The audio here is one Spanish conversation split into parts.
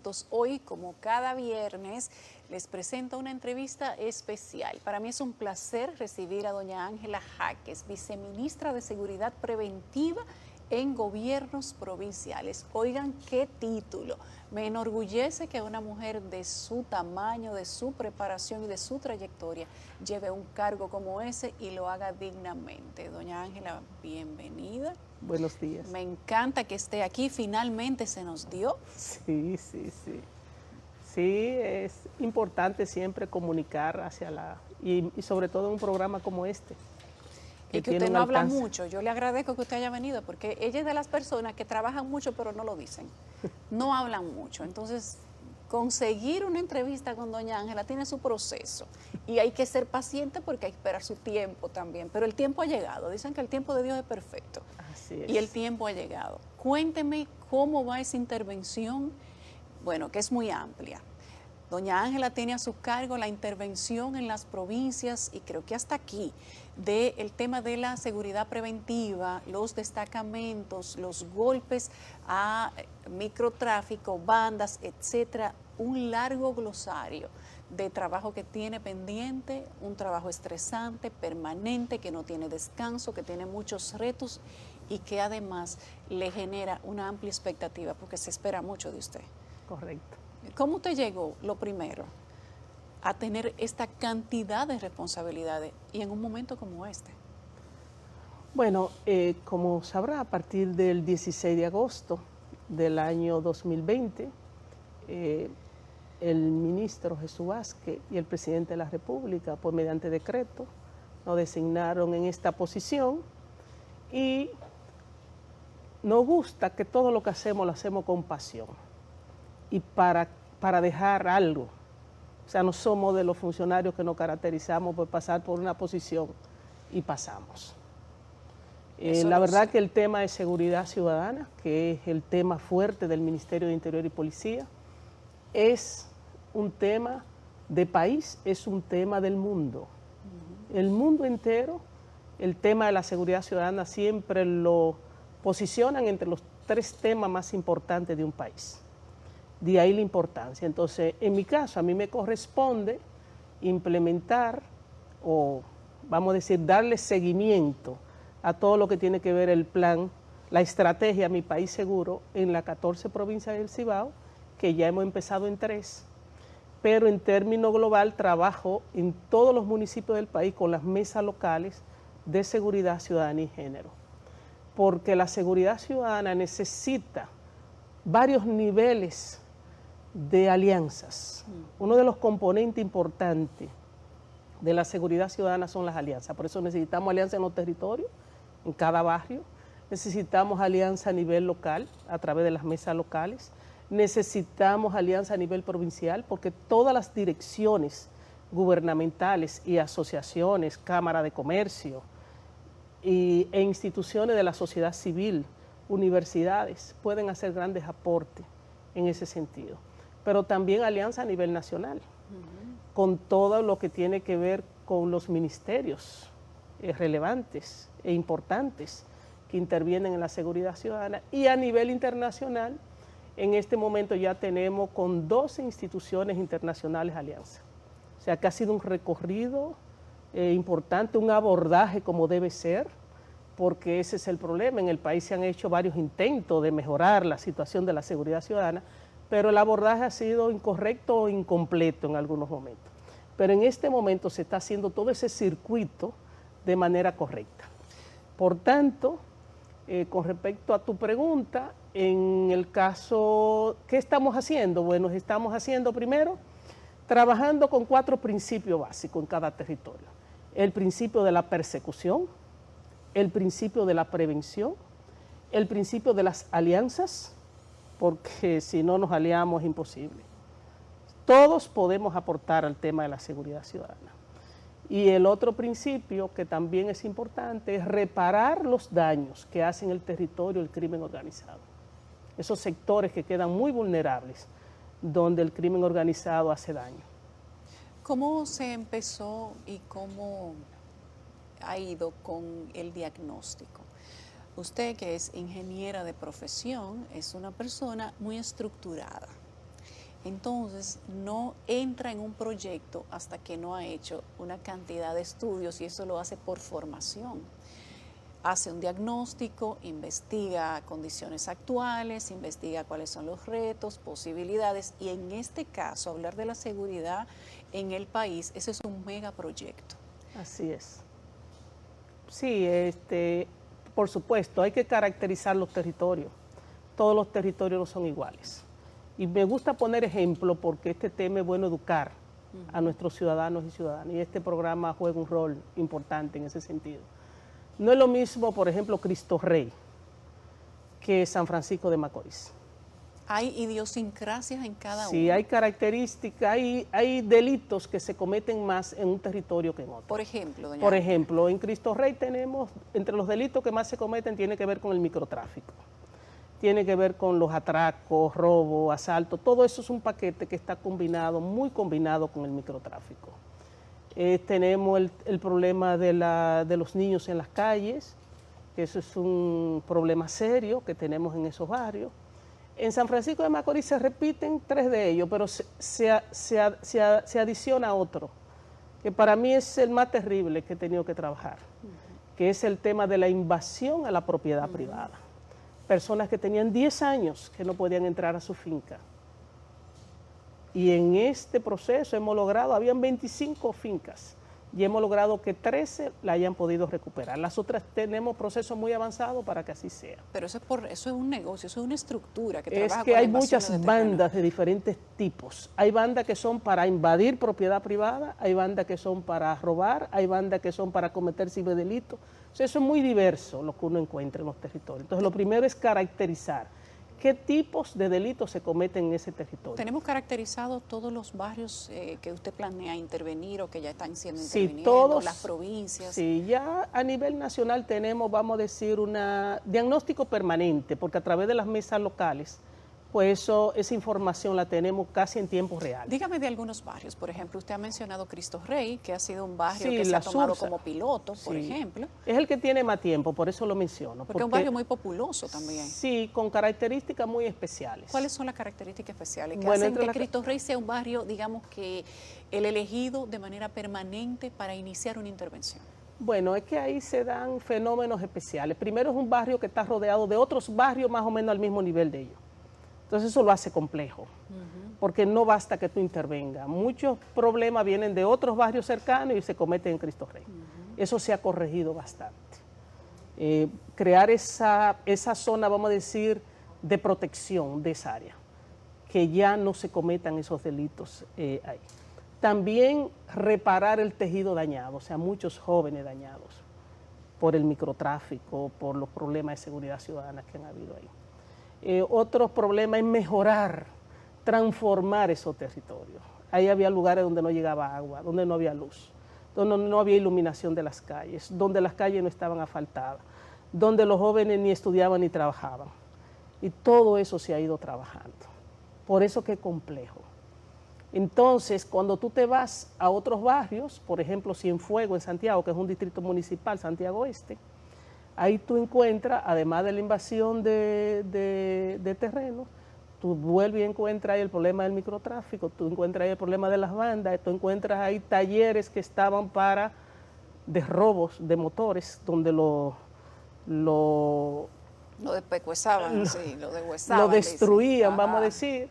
Minutos. Hoy, como cada viernes, les presento una entrevista especial. Para mí es un placer recibir a doña Ángela Jaques, viceministra de Seguridad Preventiva en gobiernos provinciales. Oigan qué título. Me enorgullece que una mujer de su tamaño, de su preparación y de su trayectoria lleve un cargo como ese y lo haga dignamente. Doña Ángela, bienvenida. Buenos días. Me encanta que esté aquí, finalmente se nos dio. Sí. Sí, es importante siempre comunicar hacia y sobre todo en un programa como este. Y que usted no habla mucho. Yo le agradezco que usted haya venido porque ella es de las personas que trabajan mucho pero no lo dicen. No hablan mucho. Entonces, conseguir una entrevista con doña Ángela tiene su proceso y hay que ser paciente porque hay que esperar su tiempo también. Pero el tiempo ha llegado. Dicen que el tiempo de Dios es perfecto. Así es. Y el tiempo ha llegado. Cuénteme cómo va esa intervención, bueno, que es muy amplia. Doña Ángela tiene a su cargo la intervención en las provincias y creo que hasta aquí del tema de la seguridad preventiva, los destacamentos, los golpes a microtráfico, bandas, etcétera, un largo glosario de trabajo que tiene pendiente, un trabajo estresante, permanente, que no tiene descanso, que tiene muchos retos y que además le genera una amplia expectativa porque se espera mucho de usted. Correcto. ¿Cómo usted llegó, lo primero, a tener esta cantidad de responsabilidades y en un momento como este? Bueno, como sabrá, a partir del 16 de agosto del año 2020, el ministro Jesús Vázquez y el presidente de la República, pues mediante decreto, nos designaron en esta posición y nos gusta que todo lo que hacemos lo hacemos con pasión y para dejar algo. O sea, no somos de los funcionarios que nos caracterizamos por pasar por una posición y pasamos. La verdad que el tema de seguridad ciudadana, que es el tema fuerte del Ministerio de Interior y Policía, es un tema de país, es un tema del mundo. El mundo entero, el tema de la seguridad ciudadana siempre lo posicionan entre los 3 temas más importantes de un país. De ahí la importancia. Entonces, en mi caso, a mí me corresponde implementar o, vamos a decir, darle seguimiento a todo lo que tiene que ver el plan, la estrategia Mi País Seguro en las 14 provincias del Cibao, que ya hemos empezado en 3, pero en términos global trabajo en todos los municipios del país con las mesas locales de seguridad ciudadana y género, porque la seguridad ciudadana necesita varios niveles de alianzas. Uno de los componentes importantes de la seguridad ciudadana son las alianzas, por eso necesitamos alianzas en los territorios, en cada barrio, necesitamos alianza a nivel local, a través de las mesas locales, necesitamos alianza a nivel provincial, porque todas las direcciones gubernamentales y asociaciones, cámara de comercio e instituciones de la sociedad civil, universidades, pueden hacer grandes aportes en ese sentido. Pero también alianza a nivel nacional, con todo lo que tiene que ver con los ministerios relevantes e importantes que intervienen en la seguridad ciudadana. Y a nivel internacional, en este momento ya tenemos con 12 instituciones internacionales alianza. O sea que ha sido un recorrido importante, un abordaje como debe ser, porque ese es el problema. En el país se han hecho varios intentos de mejorar la situación de la seguridad ciudadana, pero el abordaje ha sido incorrecto o incompleto en algunos momentos. Pero en este momento se está haciendo todo ese circuito de manera correcta. Por tanto, con respecto a tu pregunta, en el caso, ¿qué estamos haciendo? Bueno, estamos haciendo primero, trabajando con 4 principios básicos en cada territorio. El principio de la persecución, el principio de la prevención, el principio de las alianzas, porque si no nos aliamos es imposible. Todos podemos aportar al tema de la seguridad ciudadana. Y el otro principio que también es importante es reparar los daños que hacen el territorio el crimen organizado. Esos sectores que quedan muy vulnerables, donde el crimen organizado hace daño. ¿Cómo se empezó y cómo ha ido con el diagnóstico? Usted, que es ingeniera de profesión, es una persona muy estructurada entonces no entra en un proyecto hasta que no ha hecho una cantidad de estudios y eso lo hace por formación. Hace un diagnóstico, investiga condiciones actuales, investiga cuáles son los retos, posibilidades y en este caso hablar de la seguridad en el país, ese es un megaproyecto. Así es. Sí, por supuesto, hay que caracterizar los territorios. Todos los territorios no son iguales. Y me gusta poner ejemplo porque este tema es bueno educar a nuestros ciudadanos y ciudadanas y este programa juega un rol importante en ese sentido. No es lo mismo, por ejemplo, Cristo Rey que San Francisco de Macorís. Hay idiosincrasias en cada uno. Sí, hay características, hay delitos que se cometen más en un territorio que en otro. Por ejemplo, doña Por Ana. ejemplo, en Cristo Rey tenemos, entre los delitos que más se cometen, tiene que ver con el microtráfico. Tiene que ver con los atracos, robo, asalto, todo eso es un paquete que está combinado, muy combinado con el microtráfico. Tenemos el problema de los niños en las calles, que eso es un problema serio que tenemos en esos barrios. En San Francisco de Macorís se repiten 3 de ellos, pero se adiciona otro, que para mí es el más terrible que he tenido que trabajar, que es el tema de la invasión a la propiedad privada. Personas que tenían 10 años que no podían entrar a su finca. Y en este proceso hemos logrado, habían 25 fincas, y hemos logrado que 13 la hayan podido recuperar. Las otras tenemos procesos muy avanzados para que así sea. Pero eso es un negocio, eso es una estructura que Es trabaja que con la hay invasión muchas de terreno. bandas de diferentes tipos. Hay bandas que son para invadir propiedad privada, hay bandas que son para robar, hay bandas que son para cometer ciberdelitos. O sea, eso es muy diverso lo que uno encuentra en los territorios. Entonces, lo primero es caracterizar qué tipos de delitos se cometen en ese territorio. ¿Tenemos caracterizados todos los barrios que usted planea intervenir o que ya están siendo Sí, intervenidos, todos, las provincias? Sí, ya a nivel nacional tenemos, vamos a decir, un diagnóstico permanente, porque a través de las mesas locales, pues esa información la tenemos casi en tiempo real. Dígame de algunos barrios, por ejemplo, usted ha mencionado Cristo Rey, que ha sido un barrio Sí, que se La ha tomado Sursa. como piloto, por Sí. ejemplo, Es el que tiene más tiempo, por eso lo menciono. porque es un barrio muy populoso también. Sí, con características muy especiales. ¿Cuáles son las características especiales que Bueno, hacen entre que las Cristo Rey sea un barrio, digamos que el elegido de manera permanente para iniciar una intervención? Bueno, es que ahí se dan fenómenos especiales. Primero es un barrio que está rodeado de otros barrios más o menos al mismo nivel de ellos. Entonces eso lo hace complejo, porque no basta que tú intervengas. Muchos problemas vienen de otros barrios cercanos y se cometen en Cristo Rey. Eso se ha corregido bastante. Crear esa zona, vamos a decir, de protección de esa área, que ya no se cometan esos delitos ahí. También reparar el tejido dañado, o sea, muchos jóvenes dañados por el microtráfico, por los problemas de seguridad ciudadana que han habido ahí. Otro problema es mejorar, transformar esos territorios. Ahí había lugares donde no llegaba agua, donde no había luz, donde no había iluminación de las calles, donde las calles no estaban asfaltadas, donde los jóvenes ni estudiaban ni trabajaban. Y todo eso se ha ido trabajando. Por eso que es complejo. Entonces, cuando tú te vas a otros barrios, por ejemplo, Cienfuegos en Santiago, que es un distrito municipal, Santiago Oeste, ahí tú encuentras, además de la invasión de terrenos, tú vuelves y encuentras ahí el problema del microtráfico, tú encuentras ahí el problema de las bandas, tú encuentras ahí talleres que estaban de robos de motores, donde lo despecuezaban, sí, lo deshuesaban. lo destruían, dicen. vamos a Ajá. decir.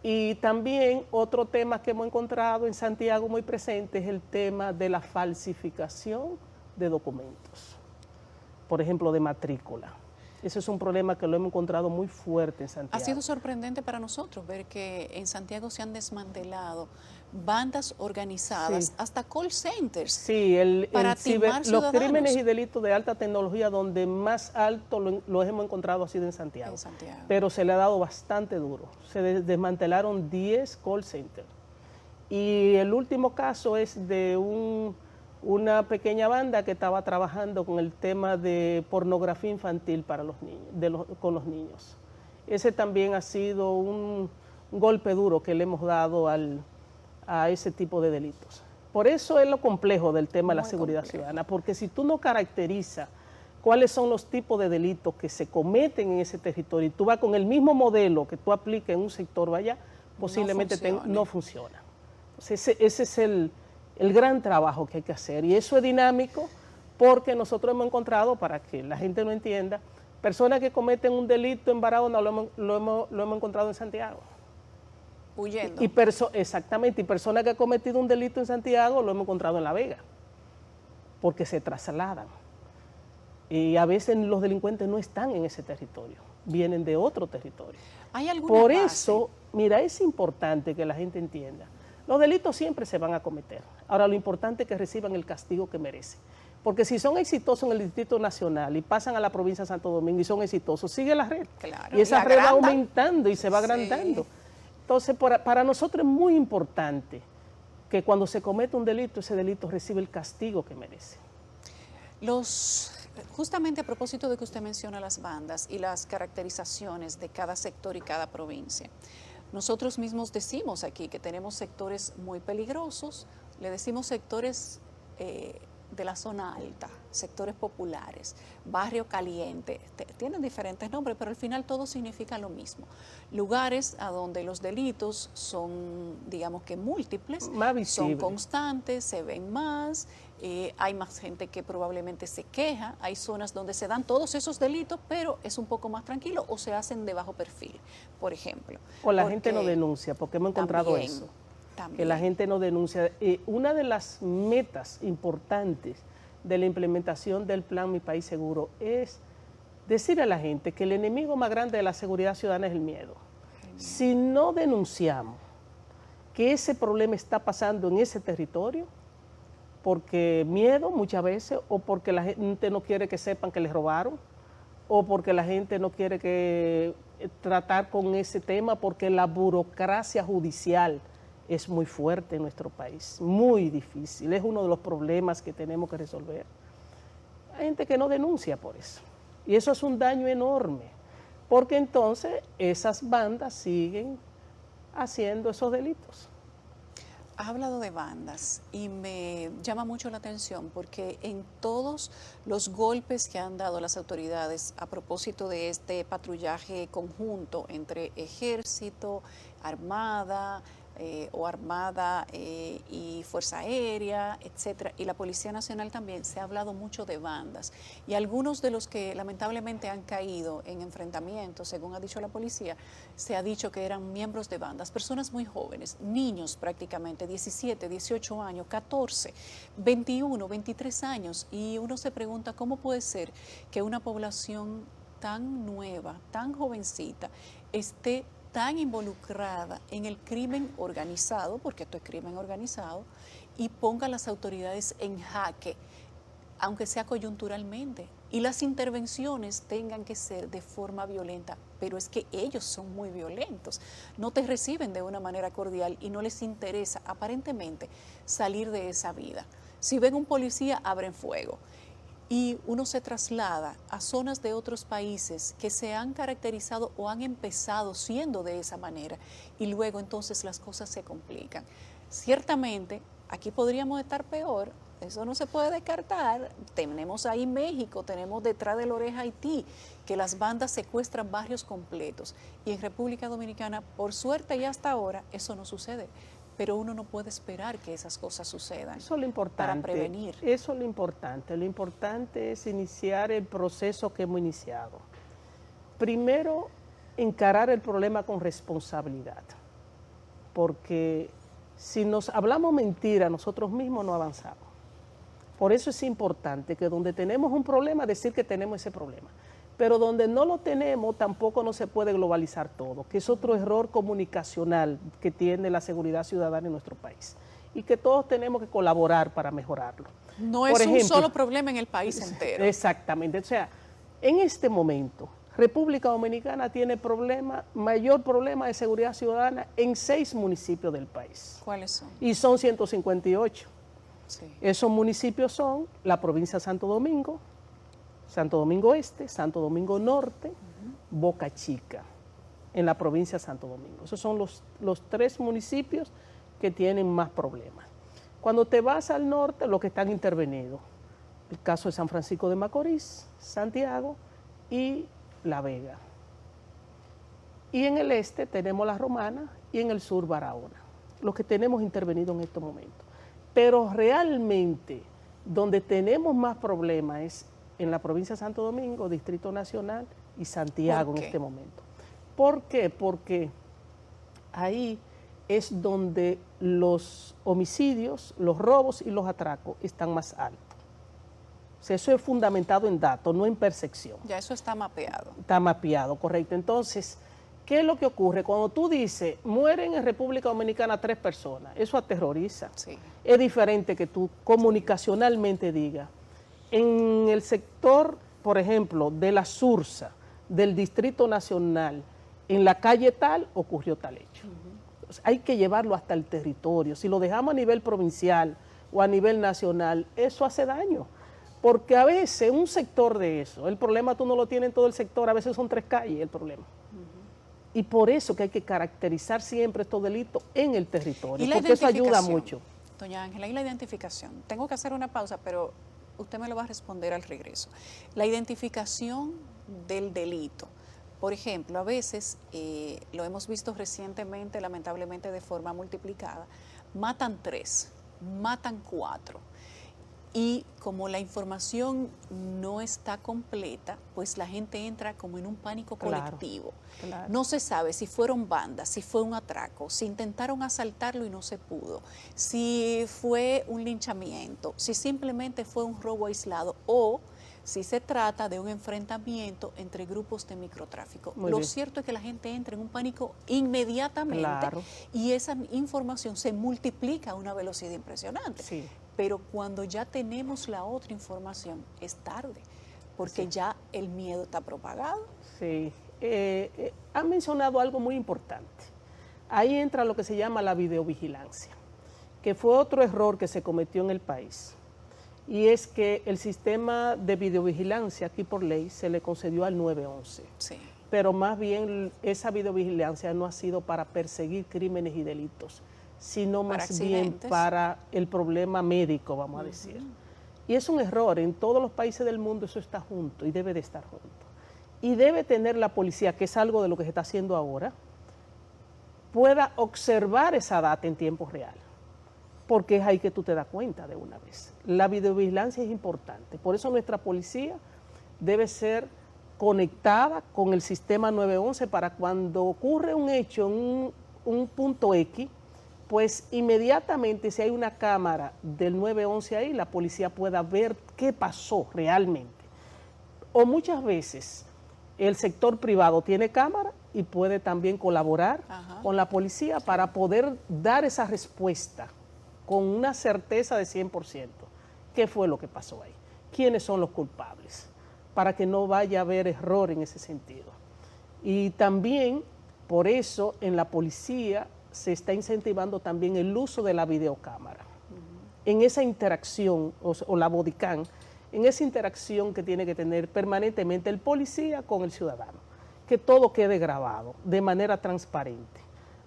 Y también otro tema que hemos encontrado en Santiago muy presente es el tema de la falsificación de documentos, por ejemplo, de matrícula. Ese es un problema que lo hemos encontrado muy fuerte en Santiago. Ha sido sorprendente para nosotros ver que en Santiago se han desmantelado bandas organizadas, Sí. hasta call centers. Sí, para timar los ciudadanos. crímenes y delitos de alta tecnología donde más alto los hemos encontrado ha sido en Santiago. En Santiago. Pero se le ha dado bastante duro. Se desmantelaron 10 call centers. Y el último caso es de una pequeña banda que estaba trabajando con el tema de pornografía infantil para los niños, con los niños. Ese también ha sido un golpe duro que le hemos dado a ese tipo de delitos. Por eso es lo complejo del tema de la Muy seguridad complejo. ciudadana, porque si tú no caracterizas cuáles son los tipos de delitos que se cometen en ese territorio y tú vas con el mismo modelo que tú apliques en un sector, vaya, posiblemente no funciona. Entonces, ese es el gran trabajo que hay que hacer. Y eso es dinámico porque nosotros hemos encontrado, para que la gente no entienda, personas que cometen un delito en Barahona lo hemos encontrado en Santiago. Huyendo. Exactamente, y personas que han cometido un delito en Santiago lo hemos encontrado en La Vega, porque se trasladan. Y a veces los delincuentes no están en ese territorio, vienen de otro territorio. ¿Hay alguna Por base? eso, mira, es importante que la gente entienda, los delitos siempre se van a cometer. Ahora, lo importante es que reciban el castigo que merecen. Porque si son exitosos en el Distrito Nacional y pasan a la provincia de Santo Domingo y son exitosos, sigue la red. Claro, Y esa y red va agranda. aumentando y se va agrandando. Sí. Entonces, para nosotros es muy importante que cuando se comete un delito, ese delito recibe el castigo que merece. Justamente a propósito de que usted menciona las bandas y las caracterizaciones de cada sector y cada provincia, nosotros mismos decimos aquí que tenemos sectores muy peligrosos, le decimos sectores de la zona alta, sectores populares, barrio caliente, tienen diferentes nombres, pero al final todo significa lo mismo. Lugares a donde los delitos son, digamos que múltiples, son constantes, se ven más, hay más gente que probablemente se queja, hay zonas donde se dan todos esos delitos, pero es un poco más tranquilo o se hacen de bajo perfil, por ejemplo. O la gente no denuncia, porque hemos encontrado eso. Que la gente no denuncia. Una de las metas importantes de la implementación del plan Mi País Seguro es decir a la gente que el enemigo más grande de la seguridad ciudadana es el miedo. Si no denunciamos que ese problema está pasando en ese territorio, porque miedo muchas veces, o porque la gente no quiere que sepan que les robaron, o porque la gente no quiere que tratar con ese tema, porque la burocracia judicial es muy fuerte en nuestro país, muy difícil, es uno de los problemas que tenemos que resolver. Hay gente que no denuncia por eso, y eso es un daño enorme, porque entonces esas bandas siguen haciendo esos delitos. Ha hablado de bandas y me llama mucho la atención porque en todos los golpes que han dado las autoridades a propósito de este patrullaje conjunto entre Ejército, Armada, y Fuerza Aérea, etcétera, y la Policía Nacional también, se ha hablado mucho de bandas. Y algunos de los que lamentablemente han caído en enfrentamientos, según ha dicho la policía, se ha dicho que eran miembros de bandas, personas muy jóvenes, niños prácticamente, 17, 18 años, 14, 21, 23 años, y uno se pregunta cómo puede ser que una población tan nueva, tan jovencita, esté tan involucrada en el crimen organizado, porque esto es crimen organizado, y ponga a las autoridades en jaque, aunque sea coyunturalmente, y las intervenciones tengan que ser de forma violenta, pero es que ellos son muy violentos, no te reciben de una manera cordial y no les interesa aparentemente salir de esa vida. Si ven un policía, abren fuego. Y uno se traslada a zonas de otros países que se han caracterizado o han empezado siendo de esa manera y luego entonces las cosas se complican. Ciertamente, aquí podríamos estar peor, eso no se puede descartar. Tenemos ahí México, tenemos detrás de la oreja Haití, que las bandas secuestran barrios completos. Y en República Dominicana, por suerte y hasta ahora, eso no sucede. Pero uno no puede esperar que esas cosas sucedan. Eso es lo importante, para prevenir. Eso es lo importante. Lo importante es iniciar el proceso que hemos iniciado. Primero, encarar el problema con responsabilidad. Porque si nos hablamos mentira, nosotros mismos no avanzamos. Por eso es importante que donde tenemos un problema, decir que tenemos ese problema. Pero donde no lo tenemos, tampoco no se puede globalizar todo, que es otro error comunicacional que tiene la seguridad ciudadana en nuestro país y que todos tenemos que colaborar para mejorarlo. No es un solo problema en el país entero. Exactamente. O sea, en este momento, República Dominicana tiene mayor problema de seguridad ciudadana en 6 municipios del país. ¿Cuáles son? Y son 158. Sí. Esos municipios son la provincia de Santo Domingo Este, Santo Domingo Norte, Boca Chica, en la provincia de Santo Domingo. Esos son los 3 municipios que tienen más problemas. Cuando te vas al norte, los que están intervenidos, el caso de San Francisco de Macorís, Santiago y La Vega. y en el este tenemos La Romana y en el sur Barahona, los que tenemos intervenido en estos momentos. Pero realmente donde tenemos más problemas es en la provincia de Santo Domingo, Distrito Nacional y Santiago en este momento. ¿Por qué? Porque ahí es donde los homicidios, los robos y los atracos están más altos. O sea, eso es fundamentado en datos, no en percepción. Ya eso está mapeado. Está mapeado, correcto. Entonces, ¿qué es lo que ocurre? Cuando tú dices, mueren en República Dominicana 3 personas, eso aterroriza. Sí. Es diferente que tú comunicacionalmente digas, en el sector, por ejemplo, de la Sursa, del Distrito Nacional, en la calle tal, ocurrió tal hecho. Hay que llevarlo hasta el territorio. Si lo dejamos a nivel provincial o a nivel nacional, eso hace daño. Porque a veces un sector de eso, el problema tú no lo tienes en todo el sector, a veces son 3 calles el problema. Y por eso que hay que caracterizar siempre estos delitos en el territorio, porque eso ayuda mucho. Doña Ángela, y la identificación. Tengo que hacer una pausa, pero usted me lo va a responder al regreso. La identificación del delito. Por ejemplo, a veces, lo hemos visto recientemente, lamentablemente de forma multiplicada, matan 3, matan 4. Y como la información no está completa, pues la gente entra como en un pánico colectivo. Claro. No se sabe si fueron bandas, si fue un atraco, si intentaron asaltarlo y no se pudo, si fue un linchamiento, si simplemente fue un robo aislado o si se trata de un enfrentamiento entre grupos de microtráfico. Lo cierto es que la gente entra en un pánico inmediatamente, claro, y esa información se multiplica a una velocidad impresionante. Sí. Pero cuando ya tenemos la otra información, es tarde, porque sí, ya el miedo está propagado. Sí, han mencionado algo muy importante. Ahí entra lo que se llama la videovigilancia, que fue otro error que se cometió en el país. Y es que el sistema de videovigilancia aquí por ley se le concedió al 911. Sí. Pero más bien esa videovigilancia no ha sido para perseguir crímenes y delitos, sino más bien para el problema médico, vamos a decir. Y es un error, en todos los países del mundo eso está junto y debe de estar junto. Y debe tener la policía, que es algo de lo que se está haciendo ahora, pueda observar esa data en tiempo real, porque es ahí que tú te das cuenta de una vez. La videovigilancia es importante, por eso nuestra policía debe ser conectada con el sistema 911 para cuando ocurre un hecho en un punto X, pues inmediatamente si hay una cámara del 911 ahí, la policía pueda ver qué pasó realmente. O muchas veces el sector privado tiene cámara y puede también colaborar con la policía para poder dar esa respuesta con una certeza de 100%. ¿Qué fue lo que pasó ahí? ¿Quiénes son los culpables? Para que no vaya a haber error en ese sentido. Y también, por eso, en la policía se está incentivando también el uso de la videocámara. En esa interacción, o la bodycam, en esa interacción que tiene que tener permanentemente el policía con el ciudadano, que todo quede grabado de manera transparente,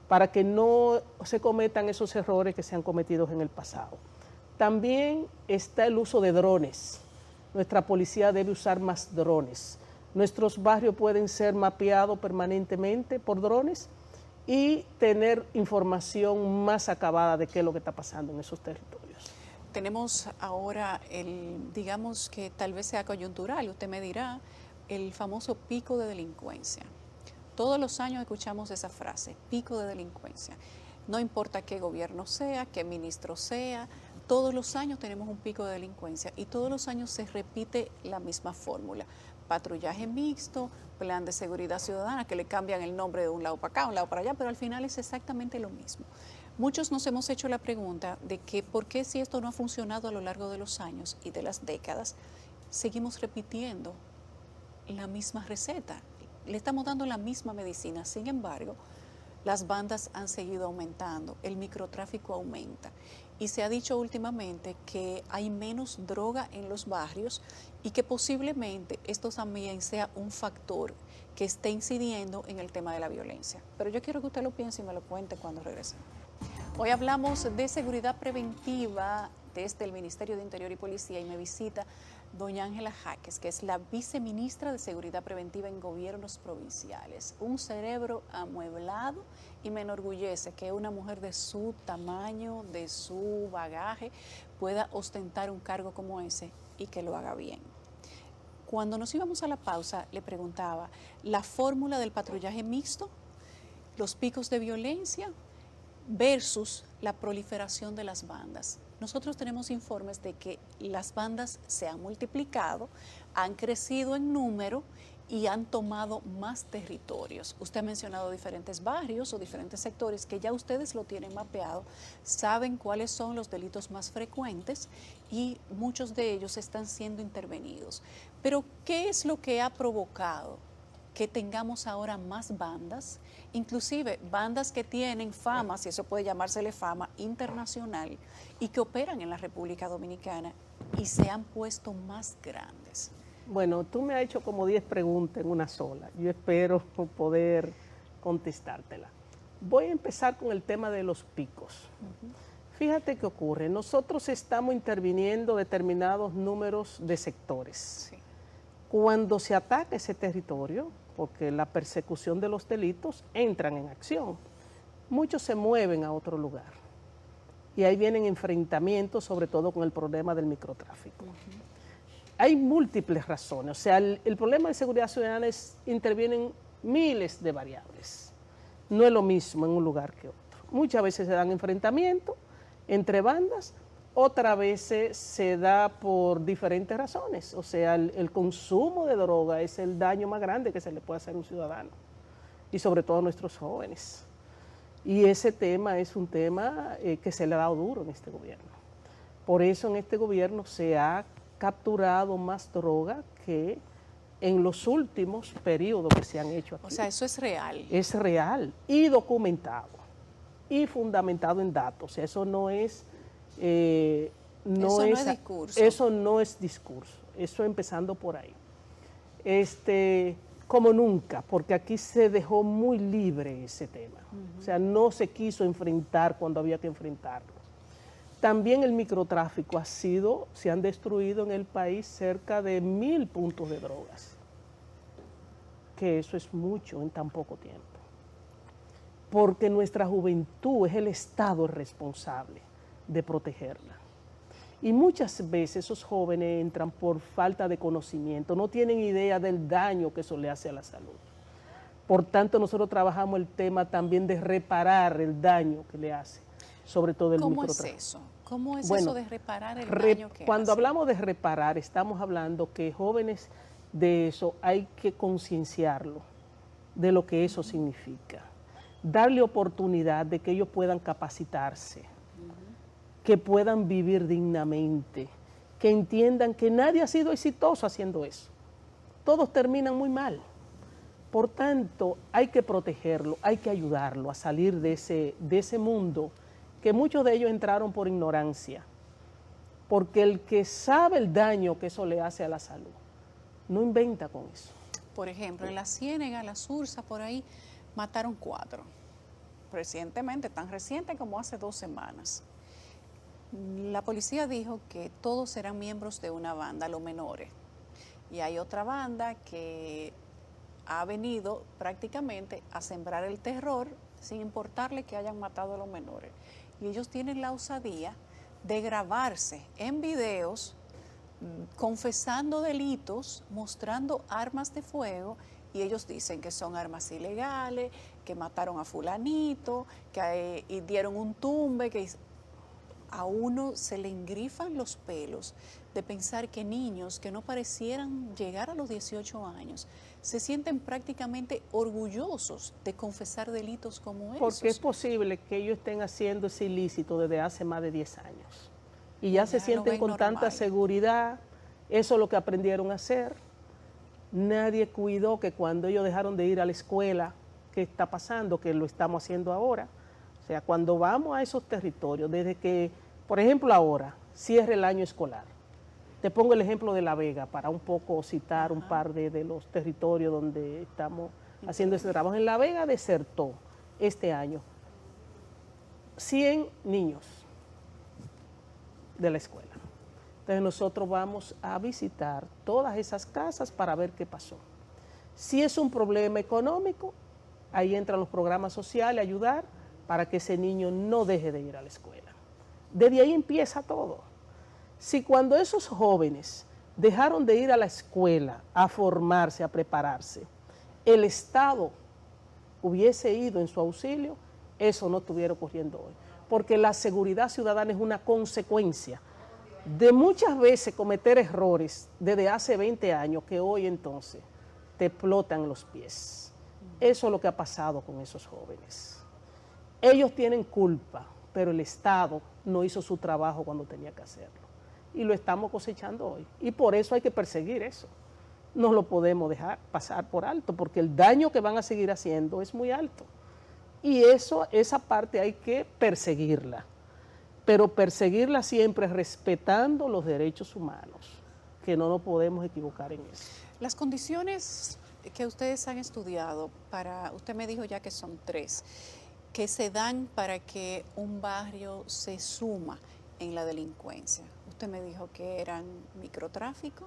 para que no se cometan esos errores que se han cometido en el pasado. También está el uso de drones. Nuestra policía debe usar más drones. Nuestros barrios pueden ser mapeados permanentemente por drones y tener información más acabada de qué es lo que está pasando en esos territorios. Tenemos ahora digamos que tal vez sea coyuntural, usted me dirá, el famoso pico de delincuencia. Todos los años escuchamos esa frase, pico de delincuencia. No importa qué gobierno sea, qué ministro sea, todos los años tenemos un pico de delincuencia y todos los años se repite la misma fórmula. Patrullaje mixto, plan de seguridad ciudadana, que le cambian el nombre de un lado para acá, un lado para allá, pero al final es exactamente lo mismo. Muchos nos hemos hecho la pregunta de que por qué si esto no ha funcionado a lo largo de los años y de las décadas, seguimos repitiendo la misma receta. Le estamos dando la misma medicina, sin embargo, las bandas han seguido aumentando, el microtráfico aumenta y se ha dicho últimamente que hay menos droga en los barrios y que posiblemente esto también sea un factor que esté incidiendo en el tema de la violencia. Pero yo quiero que usted lo piense y me lo cuente cuando regrese. Hoy hablamos de seguridad preventiva desde el Ministerio de Interior y Policía y me visita doña Ángela Jaques, que es la viceministra de Seguridad Preventiva en gobiernos provinciales. Un cerebro amueblado, y me enorgullece que una mujer de su tamaño, de su bagaje, pueda ostentar un cargo como ese y que lo haga bien. Cuando nos íbamos a la pausa, le preguntaba, la fórmula del patrullaje mixto, los picos de violencia versus la proliferación de las bandas. Nosotros tenemos informes de que las bandas se han multiplicado, han crecido en número y han tomado más territorios. Usted ha mencionado diferentes barrios o diferentes sectores que ya ustedes lo tienen mapeado, saben cuáles son los delitos más frecuentes y muchos de ellos están siendo intervenidos. Pero, ¿qué es lo que ha provocado que tengamos ahora más bandas, inclusive bandas que tienen fama, si eso puede llamársele fama, internacional, y que operan en la República Dominicana y se han puesto más grandes? Bueno, tú me has hecho como 10 preguntas en una sola. Yo espero poder contestártela. Voy a empezar con el tema de los picos. Fíjate qué ocurre. Nosotros estamos interviniendo determinados números de sectores. Sí. Cuando se ataca ese territorio, porque la persecución de los delitos entran en acción, muchos se mueven a otro lugar. Y ahí vienen enfrentamientos, sobre todo con el problema del microtráfico. Hay múltiples razones, o sea, el problema de seguridad ciudadana intervienen miles de variables. No es lo mismo en un lugar que otro. Muchas veces se dan enfrentamientos entre bandas, otras veces se da por diferentes razones. O sea, el consumo de droga es el daño más grande que se le puede hacer a un ciudadano, y sobre todo a nuestros jóvenes. Y ese tema es un tema que se le ha dado duro en este gobierno. Por eso en este gobierno se ha capturado más droga que en los últimos periodos que se han hecho aquí. O sea, eso es real. Es real y documentado y fundamentado en datos. O sea, eso no es... no es discurso. Eso no es discurso. Eso empezando por ahí. Como nunca, porque aquí se dejó muy libre ese tema. O sea, no se quiso enfrentar cuando había que enfrentarlo. También el microtráfico se han destruido en el país cerca de 1000 puntos de drogas, que eso es mucho en tan poco tiempo. Porque nuestra juventud es el Estado responsable de protegerla. Y muchas veces esos jóvenes entran por falta de conocimiento, no tienen idea del daño que eso le hace a la salud. Por tanto, nosotros trabajamos el tema también de reparar el daño que le hace, sobre todo el microtráfico. ¿Cómo es eso? ¿Cómo es eso de reparar el daño que Cuando hace? hablamos de reparar, estamos hablando que jóvenes de eso hay que concienciarlo de lo que eso significa. Darle oportunidad de que ellos puedan capacitarse, que puedan vivir dignamente, que entiendan que nadie ha sido exitoso haciendo eso. Todos terminan muy mal. Por tanto, hay que protegerlo, hay que ayudarlo a salir de ese mundo, que muchos de ellos entraron por ignorancia, porque el que sabe el daño que eso le hace a la salud, no inventa con eso. Por ejemplo, en la Ciénega, la Sursa, por ahí, mataron 4. Recientemente, tan reciente como hace 2 semanas. La policía dijo que todos eran miembros de una banda, los menores. Y hay otra banda que ha venido prácticamente a sembrar el terror sin importarle que hayan matado a los menores. Y ellos tienen la osadía de grabarse en videos confesando delitos, mostrando armas de fuego, y ellos dicen que son armas ilegales, que mataron a fulanito, que y dieron un tumbe, que a uno se le engrifan los pelos de pensar que niños que no parecieran llegar a los 18 años se sienten prácticamente orgullosos de confesar delitos como esos. Porque es posible que ellos estén haciendo ese ilícito desde hace más de 10 años. Y ya se sienten con tanta seguridad, eso es lo que aprendieron a hacer. Nadie cuidó que cuando ellos dejaron de ir a la escuela, ¿qué está pasando? Que lo estamos haciendo ahora. O sea, cuando vamos a esos territorios, desde que, por ejemplo ahora, cierre el año escolar. Te pongo el ejemplo de La Vega para un poco citar un par de los territorios donde estamos haciendo ese trabajo. En La Vega desertó este año 100 niños de la escuela. Entonces nosotros vamos a visitar todas esas casas para ver qué pasó. Si es un problema económico, ahí entran los programas sociales a ayudar para que ese niño no deje de ir a la escuela. Desde ahí empieza todo. Si cuando esos jóvenes dejaron de ir a la escuela a formarse, a prepararse, el Estado hubiese ido en su auxilio, eso no estuviera ocurriendo hoy. Porque la seguridad ciudadana es una consecuencia de muchas veces cometer errores desde hace 20 años que hoy entonces te explotan los pies. Eso es lo que ha pasado con esos jóvenes. Ellos tienen culpa, pero el Estado no hizo su trabajo cuando tenía que hacerlo. Y lo estamos cosechando hoy. Y por eso hay que perseguir eso. No lo podemos dejar pasar por alto, porque el daño que van a seguir haciendo es muy alto. Y esa parte hay que perseguirla. Pero perseguirla siempre respetando los derechos humanos, que no nos podemos equivocar en eso. Las condiciones que ustedes han estudiado, usted me dijo ya que son 3, que se dan para que un barrio se suma en la delincuencia. Usted me dijo que eran microtráfico.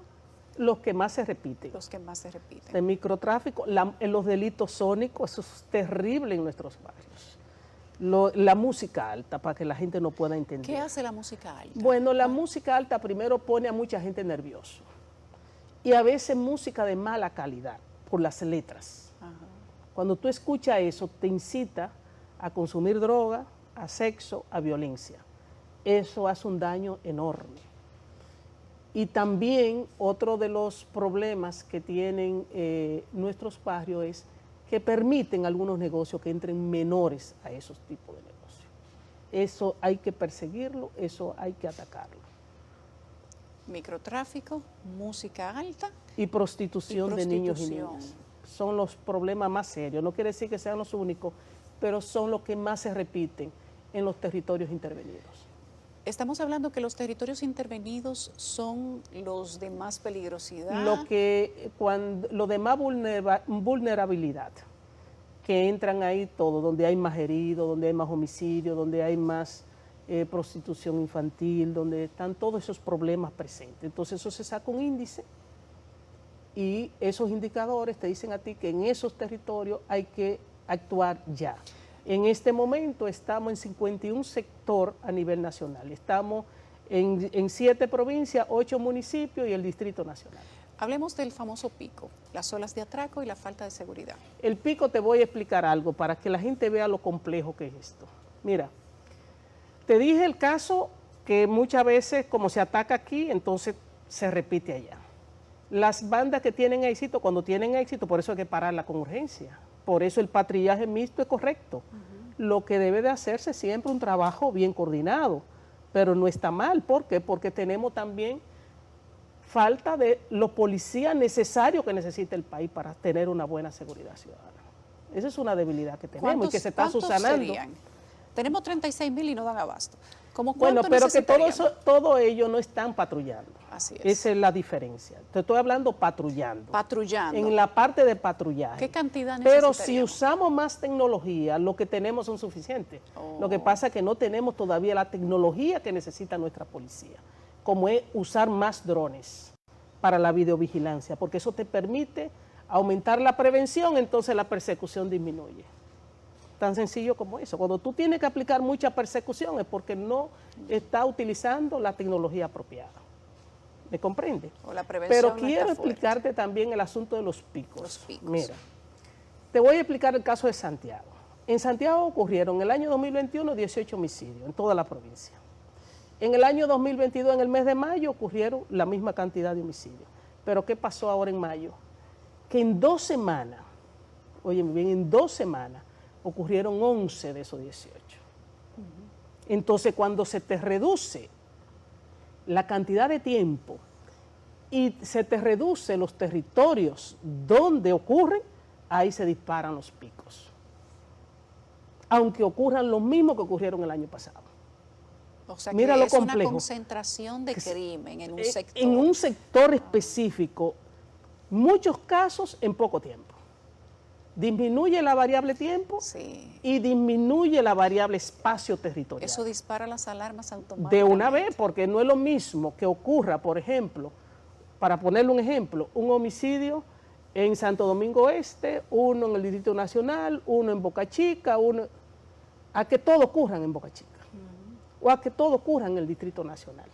Los que más se repiten. Los que más se repiten. El microtráfico, los delitos sónicos, eso es terrible en nuestros barrios. La música alta, para que la gente no pueda entender. ¿Qué hace la música alta? Bueno, la música alta primero pone a mucha gente nervioso. Y a veces música de mala calidad, por las letras. Ajá. Cuando tú escuchas eso, te incita a consumir droga, a sexo, a violencia. Eso hace un daño enorme. Y también otro de los problemas que tienen nuestros barrios es que permiten algunos negocios que entren menores a esos tipos de negocios. Eso hay que perseguirlo, eso hay que atacarlo. Microtráfico, música alta. Y prostitución de niños y niñas. Son los problemas más serios. No quiere decir que sean los únicos, pero son los que más se repiten en los territorios intervenidos. Estamos hablando que los territorios intervenidos son los de más peligrosidad. Lo de más vulnerabilidad, que entran ahí todo, donde hay más heridos, donde hay más homicidios, donde hay más prostitución infantil, donde están todos esos problemas presentes. Entonces eso se saca un índice y esos indicadores te dicen a ti que en esos territorios hay que actuar ya. En este momento estamos en 51 sectores a nivel nacional. Estamos en 7 provincias, 8 municipios y el Distrito Nacional. Hablemos del famoso pico, las olas de atraco y la falta de seguridad. El pico, te voy a explicar algo para que la gente vea lo complejo que es esto. Mira, te dije el caso que muchas veces como se ataca aquí, entonces se repite allá. Las bandas que tienen éxito, cuando tienen éxito, por eso hay que pararla con urgencia. Por eso el patrullaje mixto es correcto. Lo que debe de hacerse siempre un trabajo bien coordinado, pero no está mal. ¿Por qué? Porque tenemos también falta de los policías necesarios que necesita el país para tener una buena seguridad ciudadana. Esa es una debilidad que tenemos y que se está subsanando. Tenemos 36,000 y no dan abasto. Bueno, pero que todo ello no están patrullando. Así es. Esa es la diferencia. Te estoy hablando patrullando. Patrullando. En la parte de patrullaje. ¿Qué cantidad necesitaríamos? Pero si usamos más tecnología, lo que tenemos son suficientes. Lo que pasa es que no tenemos todavía la tecnología que necesita nuestra policía, como es usar más drones para la videovigilancia, porque eso te permite aumentar la prevención, entonces la persecución disminuye. Tan sencillo como eso. Cuando tú tienes que aplicar mucha persecución es porque no está utilizando la tecnología apropiada. ¿Me comprende? O la prevención. Pero quiero explicarte también el asunto de los picos. Los picos. Mira, te voy a explicar el caso de Santiago. En Santiago ocurrieron en el año 2021 18 homicidios en toda la provincia. En el año 2022, en el mes de mayo, ocurrieron la misma cantidad de homicidios. Pero ¿qué pasó ahora en mayo? Que en 2 semanas, óyeme bien, en 2 semanas, ocurrieron 11 de esos 18. Entonces, cuando se te reduce la cantidad de tiempo y se te reduce los territorios donde ocurren, ahí se disparan los picos. Aunque ocurran lo mismo que ocurrieron el año pasado. O sea, mira que lo es complejo. Una concentración de crimen en un sector. En un sector específico, muchos casos en poco tiempo. disminuye la variable tiempo Sí. y disminuye la variable espacio territorial. Eso dispara las alarmas automáticamente. De una vez, porque no es lo mismo que ocurra, por ejemplo, para ponerle un ejemplo, un homicidio en Santo Domingo Este, uno en el Distrito Nacional, uno en Boca Chica, uno, a que todo ocurran en Boca Chica, o a que todo ocurra en el Distrito Nacional.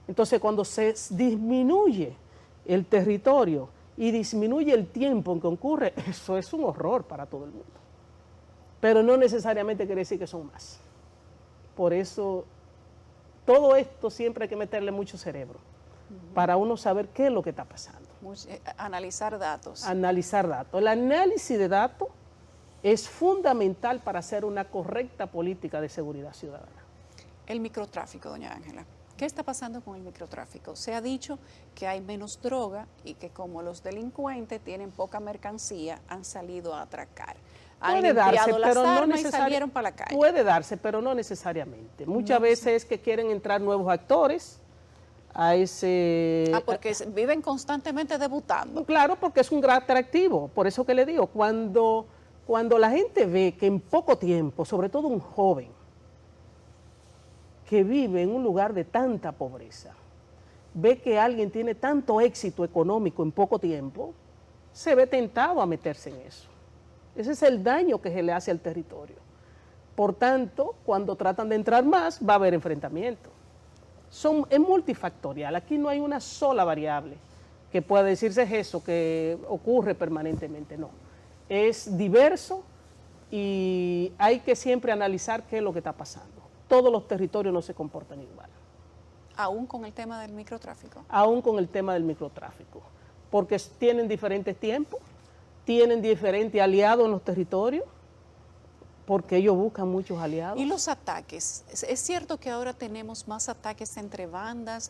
Entonces, cuando se disminuye el territorio y disminuye el tiempo en que ocurre, eso es un horror para todo el mundo. Pero no necesariamente quiere decir que son más. Por eso, todo esto siempre hay que meterle mucho cerebro para uno saber qué es lo que está pasando. Analizar datos. Analizar datos. El análisis de datos es fundamental para hacer una correcta política de seguridad ciudadana. El microtráfico, doña Ángela. ¿Qué está pasando con el microtráfico? Se ha dicho que hay menos droga y que como los delincuentes tienen poca mercancía, han salido a atracar. Han limpiado las armas y salieron para la calle. Puede darse, pero no necesariamente. Muchas veces es que quieren entrar nuevos actores a ese... Porque viven constantemente debutando. Claro, porque es un gran atractivo. Por eso que le digo, cuando la gente ve que en poco tiempo, sobre todo un joven, que vive en un lugar de tanta pobreza, ve que alguien tiene tanto éxito económico en poco tiempo, se ve tentado a meterse en eso. Ese es el daño que se le hace al territorio. Por tanto, cuando tratan de entrar más, va a haber enfrentamiento. Es multifactorial, aquí no hay una sola variable que pueda decirse eso, que ocurre permanentemente, no. Es diverso y hay que siempre analizar qué es lo que está pasando. Todos los territorios no se comportan igual. Aún con el tema del microtráfico. Aún con el tema del microtráfico, porque tienen diferentes tiempos, tienen diferentes aliados en los territorios, porque ellos buscan muchos aliados. ¿Y los ataques? Es cierto que ahora tenemos más ataques entre bandas,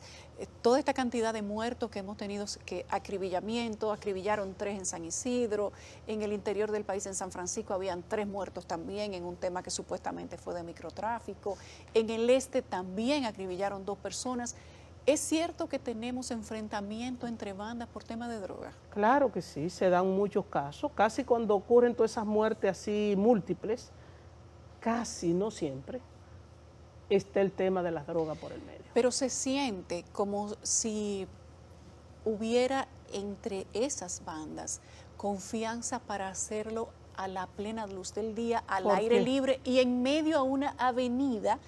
toda esta cantidad de muertos que hemos tenido, que acribillaron 3 en San Isidro, en el interior del país, en San Francisco, habían 3 muertos también en un tema que supuestamente fue de microtráfico, en el este también acribillaron 2 personas. ¿Es cierto que tenemos enfrentamiento entre bandas por tema de droga? Claro que sí, se dan muchos casos, casi cuando ocurren todas esas muertes así múltiples, casi, no siempre, está el tema de las drogas por el medio. Pero se siente como si hubiera entre esas bandas confianza para hacerlo a la plena luz del día, al aire libre y en medio a una avenida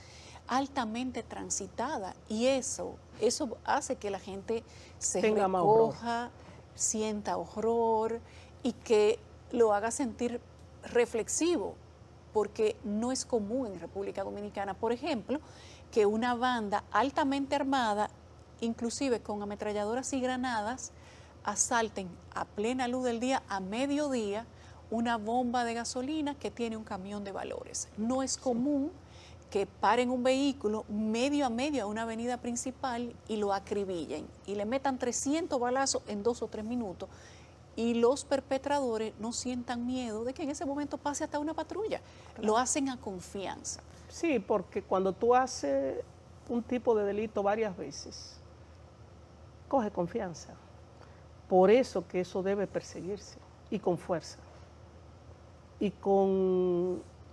altamente transitada. Y eso hace que la gente se recoja, sienta horror y que lo haga sentir reflexivo, porque no es común en República Dominicana, por ejemplo, que una banda altamente armada, inclusive con ametralladoras y granadas, asalten a plena luz del día, a mediodía, una bomba de gasolina que tiene un camión de valores. No es común que paren un vehículo medio a medio a una avenida principal y lo acribillen y le metan 300 balazos en 2 o 3 minutos. Y los perpetradores no sientan miedo de que en ese momento pase hasta una patrulla. Claro. Lo hacen a confianza. Sí, porque cuando tú haces un tipo de delito varias veces, coge confianza. Por eso que eso debe perseguirse, y con fuerza. Y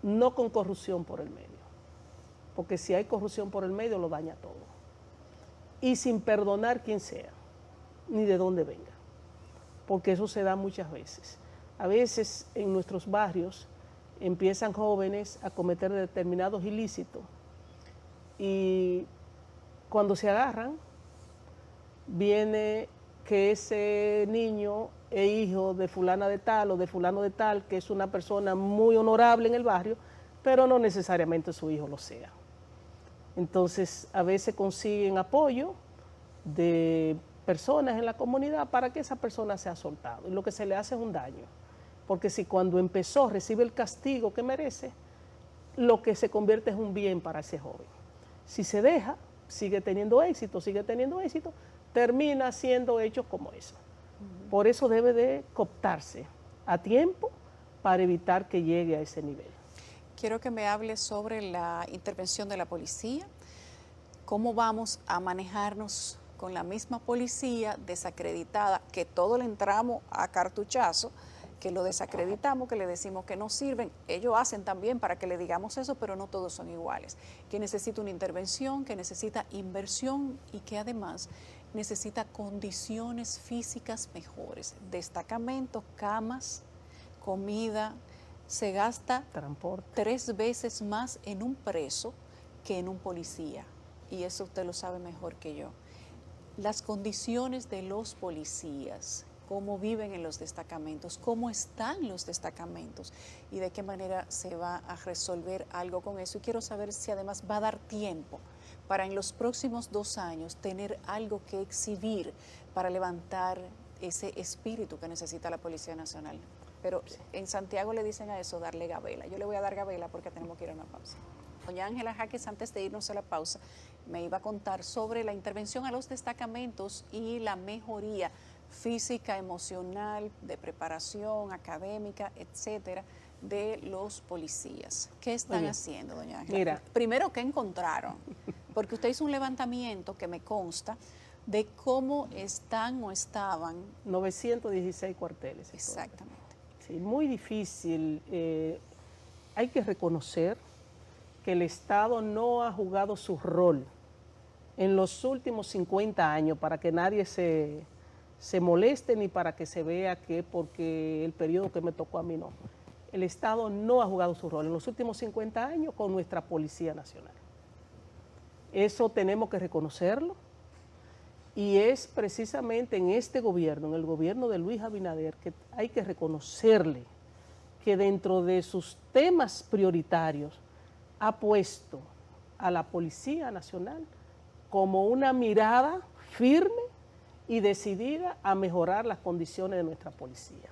no con corrupción por el medio. Porque si hay corrupción por el medio, lo daña todo. Y sin perdonar quien sea, ni de dónde venga. Porque eso se da muchas veces. A veces en nuestros barrios empiezan jóvenes a cometer determinados ilícitos y cuando se agarran, viene que ese niño es hijo de fulana de tal o de fulano de tal, que es una persona muy honorable en el barrio, pero no necesariamente su hijo lo sea. Entonces, a veces consiguen apoyo de personas en la comunidad para que esa persona sea soltado. Y lo que se le hace es un daño. Porque si cuando empezó recibe el castigo que merece, lo que se convierte es un bien para ese joven. Si se deja, sigue teniendo éxito, termina haciendo hechos como eso. Por eso debe de cooptarse a tiempo para evitar que llegue a ese nivel. Quiero que me hable sobre la intervención de la policía, cómo vamos a manejarnos con la misma policía desacreditada, que todo le entramos a cartuchazo, que lo desacreditamos, que le decimos que no sirven. Ellos hacen también para que le digamos eso, pero no todos son iguales. Que necesita una intervención, que necesita inversión y que además necesita condiciones físicas mejores. Destacamentos, camas, comida. Se gasta transporte 3 veces más en un preso que en un policía. Y eso usted lo sabe mejor que yo. Las condiciones de los policías, cómo viven en los destacamentos, cómo están los destacamentos y de qué manera se va a resolver algo con eso. Y quiero saber si además va a dar tiempo para en los próximos 2 años tener algo que exhibir para levantar ese espíritu que necesita la Policía Nacional. Pero en Santiago le dicen a eso darle gabela. Yo le voy a dar gabela porque tenemos que ir a una pausa. Doña Ángela Jaques, antes de irnos a la pausa, me iba a contar sobre la intervención a los destacamentos y la mejoría física, emocional, de preparación académica, etcétera, de los policías. ¿Qué están haciendo, doña Ángela? Mira. Primero, ¿qué encontraron? Porque usted hizo un levantamiento que me consta de cómo están o estaban. 916 cuarteles. Exactamente. Sí, muy difícil. Hay que reconocer que el Estado no ha jugado su rol en los últimos 50 años para que nadie se moleste ni para que se vea que porque el periodo que me tocó a mí no. El Estado no ha jugado su rol en los últimos 50 años con nuestra Policía Nacional. Eso tenemos que reconocerlo y es precisamente en este gobierno, en el gobierno de Luis Abinader, que hay que reconocerle que dentro de sus temas prioritarios ha puesto a la Policía Nacional como una mirada firme y decidida a mejorar las condiciones de nuestra policía.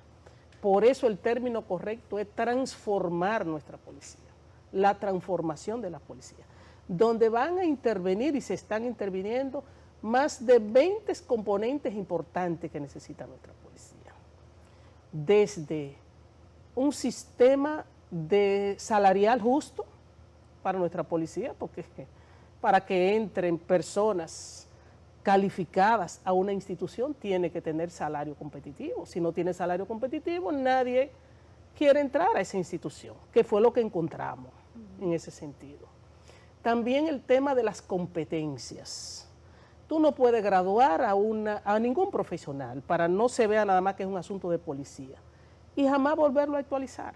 Por eso el término correcto es transformar nuestra policía, la transformación de la policía, donde van a intervenir y se están interviniendo más de 20 componentes importantes que necesita nuestra policía. Desde un sistema de salarial justo para nuestra policía, porque para que entren personas calificadas a una institución tiene que tener salario competitivo. Si no tiene salario competitivo, nadie quiere entrar a esa institución, que fue lo que encontramos en ese sentido. También el tema de las competencias. Tú no puedes graduar a ningún profesional para no se vea nada más que es un asunto de policía y jamás volverlo a actualizar.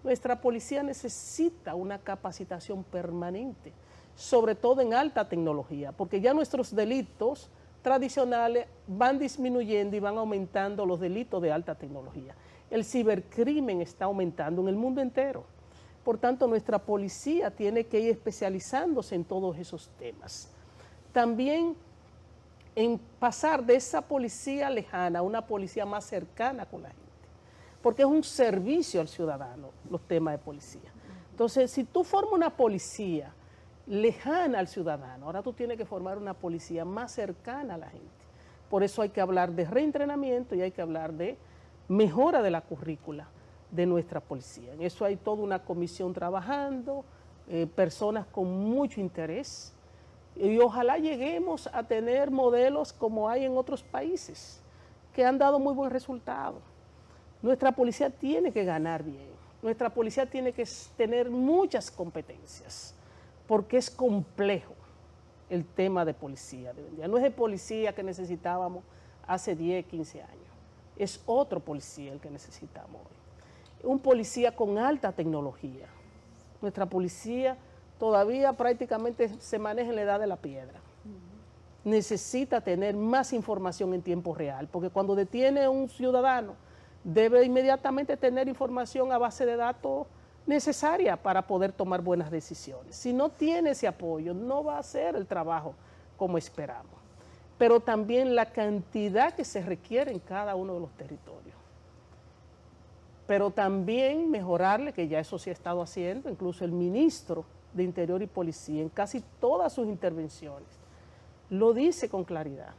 Nuestra policía necesita una capacitación permanente, sobre todo en alta tecnología, porque ya nuestros delitos tradicionales van disminuyendo y van aumentando los delitos de alta tecnología. El cibercrimen está aumentando en el mundo entero. Por tanto, nuestra policía tiene que ir especializándose en todos esos temas. También en pasar de esa policía lejana a una policía más cercana con la gente, porque es un servicio al ciudadano los temas de policía. Entonces, si tú formas una policía lejana al ciudadano, ahora tú tienes que formar una policía más cercana a la gente. Por eso hay que hablar de reentrenamiento y hay que hablar de mejora de la currícula de nuestra policía. En eso hay toda una comisión trabajando, personas con mucho interés, y ojalá lleguemos a tener modelos como hay en otros países, que han dado muy buen resultado. Nuestra policía tiene que ganar bien, nuestra policía tiene que tener muchas competencias, porque es complejo el tema de policía de hoy en día. No es el policía que necesitábamos hace 10, 15 años, es otro policía el que necesitamos hoy. Un policía con alta tecnología. Nuestra policía todavía prácticamente se maneja en la edad de la piedra. Necesita tener más información en tiempo real, porque cuando detiene a un ciudadano, debe inmediatamente tener información a base de datos necesaria para poder tomar buenas decisiones. Si no tiene ese apoyo, no va a hacer el trabajo como esperamos. Pero también la cantidad que se requiere en cada uno de los territorios. Pero también mejorarle, que ya eso sí ha estado haciendo, incluso el ministro de Interior y Policía, en casi todas sus intervenciones, lo dice con claridad.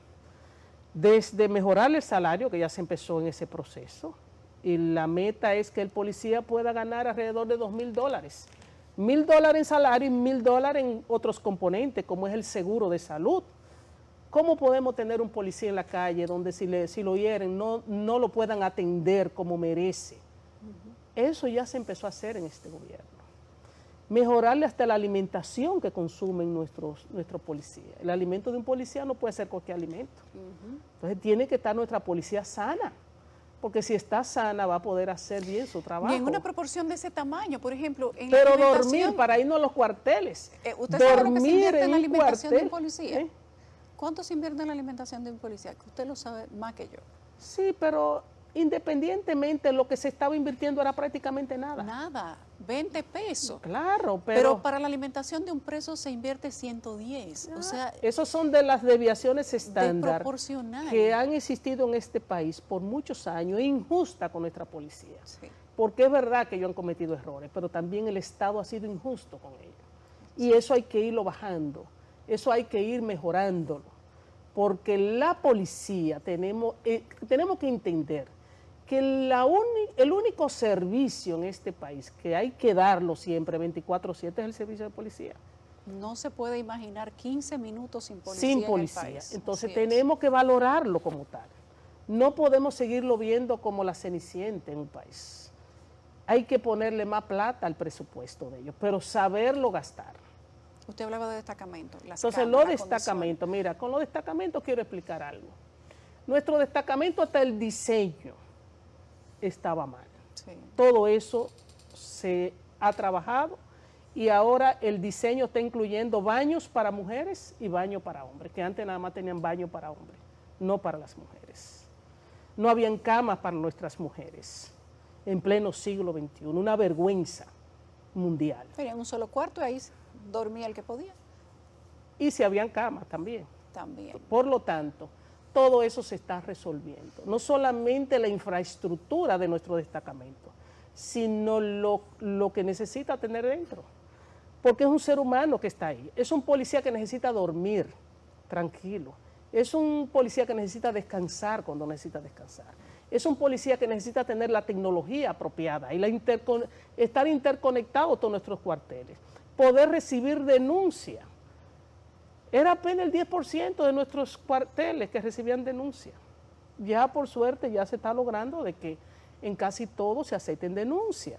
Desde mejorar el salario, que ya se empezó en ese proceso, y la meta es que el policía pueda ganar alrededor de $2,000. $1,000 en salario y $1,000 en otros componentes, como es el seguro de salud, ¿Cómo podemos tener un policía en la calle donde si lo hieren no lo puedan atender como merece? Eso ya se empezó a hacer en este gobierno. Mejorarle hasta la alimentación que consumen nuestros policías. El alimento de un policía no puede ser cualquier alimento. Entonces tiene que estar nuestra policía sana, porque si está sana va a poder hacer bien su trabajo. Y en una proporción de ese tamaño, por ejemplo, en pero la dormir para irnos a los cuarteles. ¿Usted sabe lo que se invierte en la un alimentación de un cuartel, policía? ¿Cuánto se invierte en la alimentación de un policía? Que usted lo sabe más que yo. Sí, pero independientemente lo que se estaba invirtiendo era prácticamente nada. Nada, 20 pesos. Claro, Pero para la alimentación de un preso se invierte 110. O sea, esos son de las desviaciones estándar desproporcional que han existido en este país por muchos años, injusta con nuestra policía. Sí. Porque es verdad que ellos han cometido errores, pero también el Estado ha sido injusto con ellos. Y eso hay que irlo bajando, eso hay que ir mejorándolo. Porque la policía tenemos que entender que el único servicio en este país que hay que darlo siempre 24/7 es el servicio de policía. No se puede imaginar 15 minutos sin policía. Sin en policía. el país. Entonces Así tenemos que valorarlo como tal. No podemos seguirlo viendo como la cenicienta en un país. Hay que ponerle más plata al presupuesto de ellos, pero saberlo gastar. Usted hablaba de destacamentos. Entonces los destacamentos, mira, con los destacamentos quiero explicar algo. Nuestro destacamento hasta el diseño estaba mal. Sí. Todo eso se ha trabajado y ahora el diseño está incluyendo baños para mujeres y baños para hombres, que antes nada más tenían baño para hombres, no para las mujeres. No habían camas para nuestras mujeres en pleno siglo XXI, una vergüenza mundial. Tenían un solo cuarto y ahí dormía el que podía. Y si habían camas también. También. Por lo tanto, todo eso se está resolviendo. No solamente la infraestructura de nuestro destacamento, sino lo que necesita tener dentro. Porque es un ser humano que está ahí. Es un policía que necesita dormir tranquilo. Es un policía que necesita descansar cuando necesita descansar. Es un policía que necesita tener la tecnología apropiada y estar interconectado todos nuestros cuarteles. Poder recibir denuncia. Era apenas el 10% de nuestros cuarteles que recibían denuncia. Ya por suerte ya se está logrando de que en casi todos se acepten denuncia.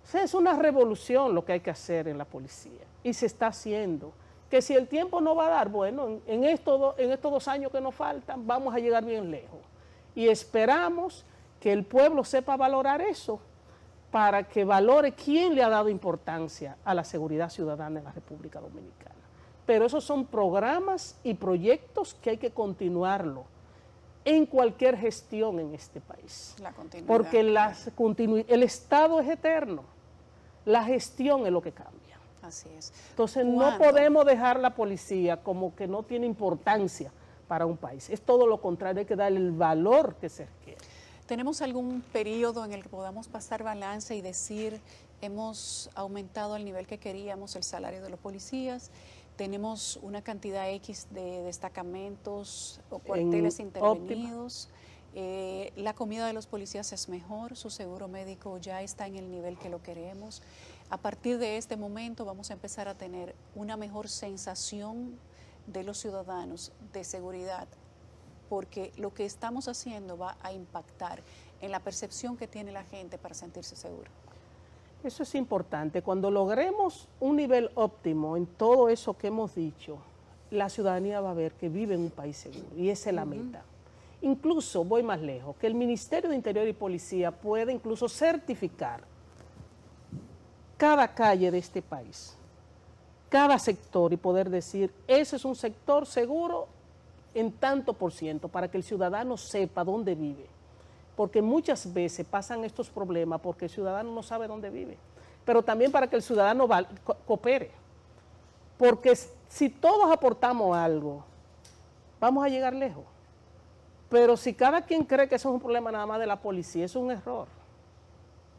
O sea, es una revolución lo que hay que hacer en la policía y se está haciendo. Que si el tiempo no va a dar, bueno, en estos 2 años que nos faltan vamos a llegar bien lejos. Y esperamos que el pueblo sepa valorar eso para que valore quién le ha dado importancia a la seguridad ciudadana en la República Dominicana. Pero esos son programas y proyectos que hay que continuarlo en cualquier gestión en este país. La continuidad. Porque el Estado es eterno, la gestión es lo que cambia. Así es. Entonces no podemos dejar la policía como que no tiene importancia para un país. Es todo lo contrario, hay que darle el valor que se requiere. ¿Tenemos algún periodo en el que podamos pasar balance y decir hemos aumentado al nivel que queríamos el salario de los policías? Tenemos una cantidad X de destacamentos o cuarteles intervenidos. La comida de los policías es mejor, su seguro médico ya está en el nivel que lo queremos. A partir de este momento vamos a empezar a tener una mejor sensación de los ciudadanos de seguridad, porque lo que estamos haciendo va a impactar en la percepción que tiene la gente para sentirse seguro. Eso es importante. Cuando logremos un nivel óptimo en todo eso que hemos dicho, la ciudadanía va a ver que vive en un país seguro y esa es la meta. Incluso, voy más lejos, que el Ministerio de Interior y Policía puede incluso certificar cada calle de este país, cada sector y poder decir, ese es un sector seguro en tanto por ciento, para que el ciudadano sepa dónde vive. Porque muchas veces pasan estos problemas porque el ciudadano no sabe dónde vive, pero también para que el ciudadano coopere, porque si todos aportamos algo, vamos a llegar lejos, pero si cada quien cree que eso es un problema nada más de la policía, eso es un error.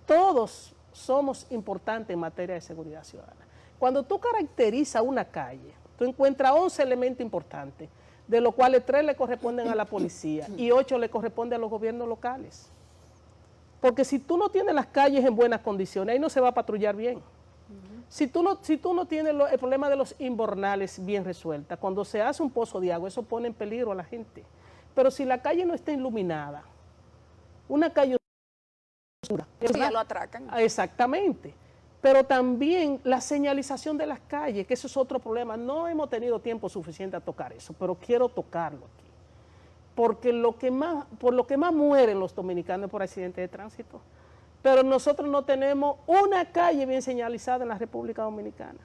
Todos somos importantes en materia de seguridad ciudadana. Cuando tú caracterizas una calle, tú encuentras 11 elementos importantes, de los cuales 3 le corresponden a la policía y 8 le corresponden a los gobiernos locales. Porque si tú no tienes las calles en buenas condiciones, ahí no se va a patrullar bien. Si tú no tienes el problema de los invernales bien resuelta, cuando se hace un pozo de agua, eso pone en peligro a la gente. Pero si la calle no está iluminada, una calle oscura, ya lo atracan. Exactamente. Pero también la señalización de las calles, que eso es otro problema. No hemos tenido tiempo suficiente a tocar eso, pero quiero tocarlo aquí. Porque por lo que más mueren los dominicanos por accidentes de tránsito. Pero nosotros no tenemos una calle bien señalizada en la República Dominicana.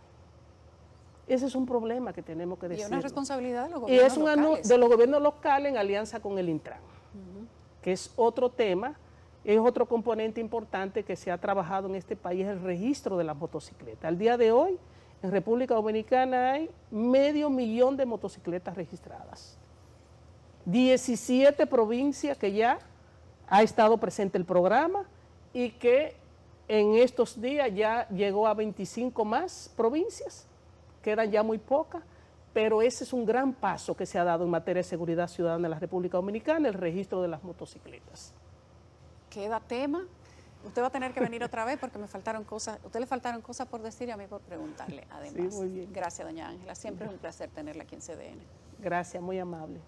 Ese es un problema que tenemos que decir. Y es una responsabilidad de los gobiernos locales. Y es locales. de los gobiernos locales en alianza con el Intran, que es otro tema, es otro componente importante que se ha trabajado en este país, el registro de las motocicletas. Al día de hoy, en República Dominicana hay 500,000 de motocicletas registradas. 17 provincias que ya ha estado presente el programa y que en estos días ya llegó a 25 más provincias, quedan ya muy pocas, pero ese es un gran paso que se ha dado en materia de seguridad ciudadana en la República Dominicana, el registro de las motocicletas. Queda tema. Usted va a tener que venir otra vez porque me faltaron cosas, a usted le faltaron cosas por decir y a mí por preguntarle, además. Sí, muy bien. Gracias, doña Ángela. Siempre es un placer tenerla aquí en CDN. Gracias, muy amable.